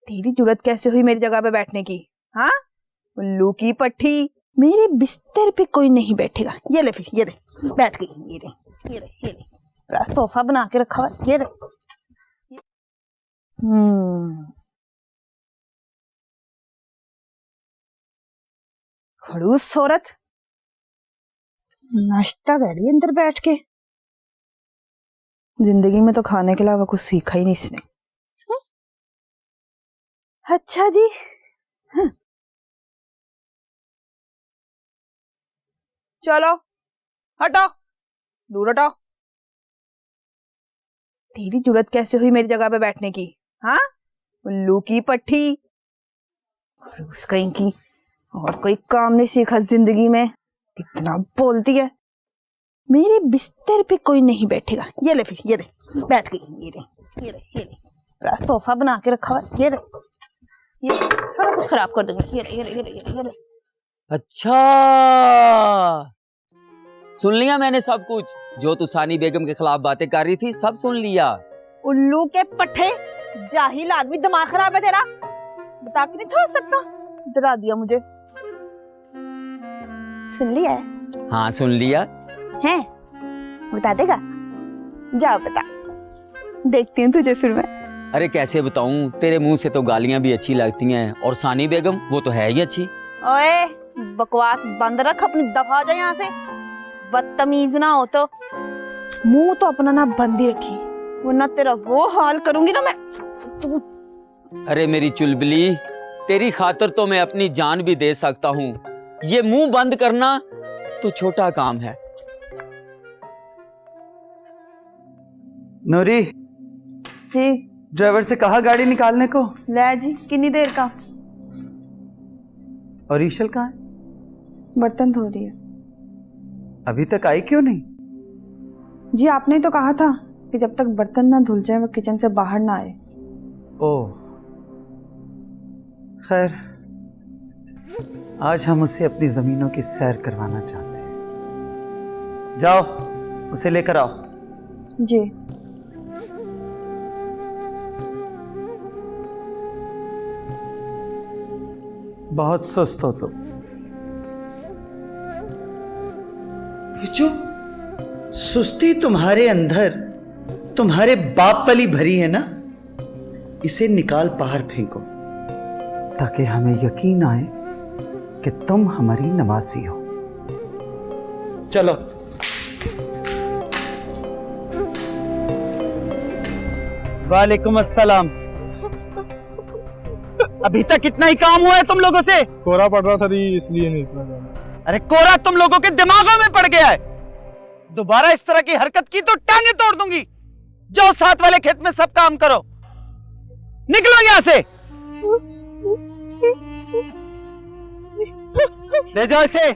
तेरी जुर्रत कैसे हुई मेरी जगह पे बैठने की? हाँ, उल्लू की पट्टी, मेरे बिस्तर पे कोई नहीं बैठेगा। ये ले फिर, ये ले, बैठ गई। ये ले, ये ले, ये ले, बड़ा सोफा बना के रखा हुआ। ये ले। खड़ूस औरत, नाश्ता कर रही है अंदर बैठ के। जिंदगी में तो खाने के अलावा कुछ सीखा ही नहीं इसने। अच्छा जी। चलो हटो, दूर हटो। तेरी जुर्रत कैसे हुई मेरी जगह पे बैठने की? हाँ, उल्लू की पट्टी, खड़ूस कहीं की, और कोई काम नहीं सीखा जिंदगी में। कितना बोलती है। मेरे बिस्तर पे कोई नहीं बैठेगा। ये ले फिर, ये ले, बैठ गई। ये ले, ये ले, ये ले, बड़ा सोफा बना के रखा हुआ। ये ले, ये सारा कुछ खराब कर दूंगी। ये ले, ये ले, ये ले, ये ले। अच्छा, सुन लिया मैंने सब कुछ। जो तू सानी बेगम के खिलाफ बातें कर रही थी सब सुन लिया। उल्लू के पट्टे, जाहिल आदमी, दिमाग खराब है तेरा। बता के नहीं था सकता, डरा दिया मुझे। सुन लिया है? हाँ सुन लिया है। बता देगा? जाओ बता, देखती हूँ तुझे फिर मैं। अरे कैसे बताऊं, तेरे मुंह से तो गालियां भी अच्छी लगती हैं, और सानी बेगम वो तो है ही अच्छी। ओए बकवास बंद रख, अपनी दफा जा यहाँ से। बदतमीज ना हो तो मुंह तो अपना ना बंद ही रखी, वरना तेरा वो हाल करूंगी ना मैं। तू अरे मेरी चुलबुली, तेरी खातिर तो मैं अपनी जान भी दे सकता हूँ। ये मुंह बंद करना तो छोटा काम है। नूरी जी। ड्राइवर से कहा गाड़ी निकालने को। ले जी, कितनी देर का? और ईशल कहाँ है? बर्तन धो रही है। अभी तक आई क्यों नहीं? जी आपने तो कहा था कि जब तक बर्तन ना धुल जाए वो किचन से बाहर ना आए। ओह खैर, आज हम उसे अपनी जमीनों की सैर करवाना चाहते हैं। जाओ उसे लेकर आओ। जी। बहुत सुस्त हो तुम। जो सुस्ती तुम्हारे अंदर तुम्हारे बाप वाली भरी है ना, इसे निकाल बाहर फेंको, ताकि हमें यकीन आए कि तुम हमारी नवासी हो। चलो। वालेकुम अस्सलाम। अभी तक इतना ही काम हुआ है तुम लोगों से? कोहरा पड़ रहा था दी, इसलिए नहीं इतना जाना। अरे कोहरा तुम लोगों के दिमागों में पड़ गया है। दोबारा इस तरह की हरकत की तो टांगे तोड़ दूंगी। जाओ साथ वाले खेत में सब काम करो। निकलो यहां से। ले जाओ इसे।